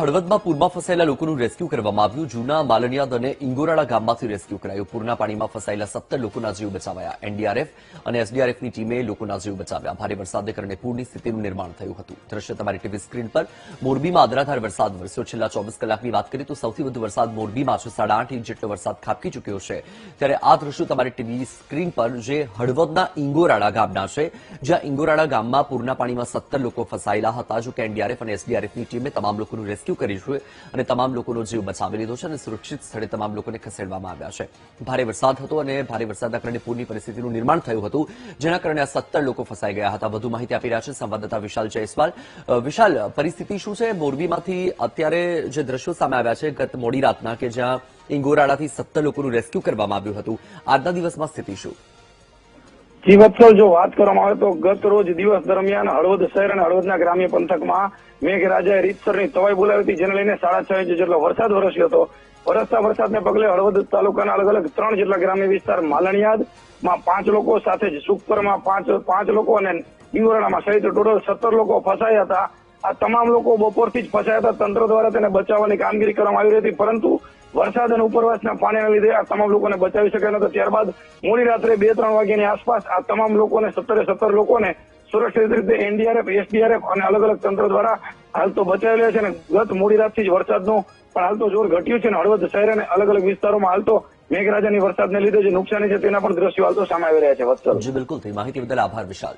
હળવદમાં પૂરમાં ફસાયેલા લોકોનું રેસ્ક્યુ કરવામાં આવ્યું. જૂના માલણિયાદ અને ઇંગોરાળા ગામમાંથી રેસ્ક્યુ કરાયું. પૂરના પાણીમાં ફસાયેલા 17 લોકોના જીવ બચાવાયા. એનડીઆરએફ અને એસડીઆરએફની ટીમે લોકોના જીવ બચાવ્યા. ભારે વરસાદને કારણે પૂરની સ્થિતિનું નિર્માણ થયું હતું. દ્રશ્ય તમારી ટીવી સ્ક્રીન પર. મોરબીમાં અધરાધાર વરસાદ વરસ્યો. છેલ્લા 24 કલાકની વાત કરીએ તો સૌથી વધુ વરસાદ મોરબીમાં છે. 8.5 ઇંચ જેટલો વરસાદ ખાબકી ચૂક્યો છે. ત્યારે આ દ્રશ્યો તમારી ટીવી સ્ક્રીન પર જે હળવદના ઇંગોરાળા ગામના છે, જ્યાં ઇંગોરાળા ગામમાં પૂરના પાણીમાં 17 લોકો ફસાયેલા હતા. જો કે એનડીઆરએફ અને એસડીઆરએફની ટીમે તમામ લોકોનું રેસ્ક્યુ કર્યું છે અને તમામ લોકોનો જીવ બચાવી લીધો છે અને સુરક્ષિત સ્થળે તમામ લોકોને ખસેડવામાં આવ્યા છે. ભારે વરસાદ હતો અને ભારે વરસાદના કારણે પૂરની પરિસ્થિતિનું નિર્માણ થયું હતું, જેના કારણે આ 17 લોકો ફસાઈ ગયા હતા. વધુ માહિતી આપી રહ્યા છે સંવાદદાતા વિશાલ જયસ્વાલ. વિશાલ, પરિસ્થિતિ શું છે મોરબીમાંથી અત્યારે જે દ્રશ્યો સામે આવ્યા છે ગત મોડી રાતના, કે જ્યાં ઇંગોરાળાથી 17 લોકોનું રેસ્ક્યુ કરવામાં આવ્યું હતું, આજના દિવસમાં સ્થિતિ શું? જી વત્સલ, જો વાત કરવામાં આવે તો ગત રોજ દિવસ દરમિયાન હળવદ શહેર અને હળવદના ગ્રામ્ય પંથકમાં મેઘરાજાએ રીતસરની તવાઈ બોલાવી હતી, જેને લઈને 6.5 ઇંચ જેટલો વરસાદ વરસ્યો હતો. વરસતા વરસાદને પગલે હળવદ તાલુકાના અલગ અલગ 3 જેટલા ગ્રામ્ય વિસ્તાર માલણિયાદમાં 5 લોકો, સાથે જ સુખપરમાં 5 લોકો અને ઇંગોરાળામાં સહિત ટોટલ 17 લોકો ફસાયા હતા. આ તમામ લોકો બપોરથી જ ફસાયા હતા. તંત્ર દ્વારા તેને બચાવવાની કામગીરી કરવામાં આવી રહી હતી, પરંતુ વરસાદ અને ઉપરવાસના પાણીના લીધે આ તમામ લોકોને બચાવી શક્યા નહોતા. ત્યારબાદ મોડી રાત્રે 2-3 વાગ્યાની આસપાસ આ તમામ લોકોને 17 લોકોને સુરક્ષિત રીતે એનડીઆરએફ, એસડીઆરએફ અને અલગ અલગ તંત્ર દ્વારા હાલ તો બચાવી રહ્યા છે. અને ગત મોડી રાતથી જ વરસાદનું પણ હાલ તો જોર ઘટ્યું છે અને હળવદ શહેર અને અલગ અલગ વિસ્તારોમાં હાલ તો મેઘરાજાની વરસાદને લીધે જે નુકસાની છે તેના પણ દ્રશ્યો હાલ તો સામે આવી રહ્યા છે. વત્સલ, જી બિલકુલ, માહિતી બદલ આભાર વિશાલ.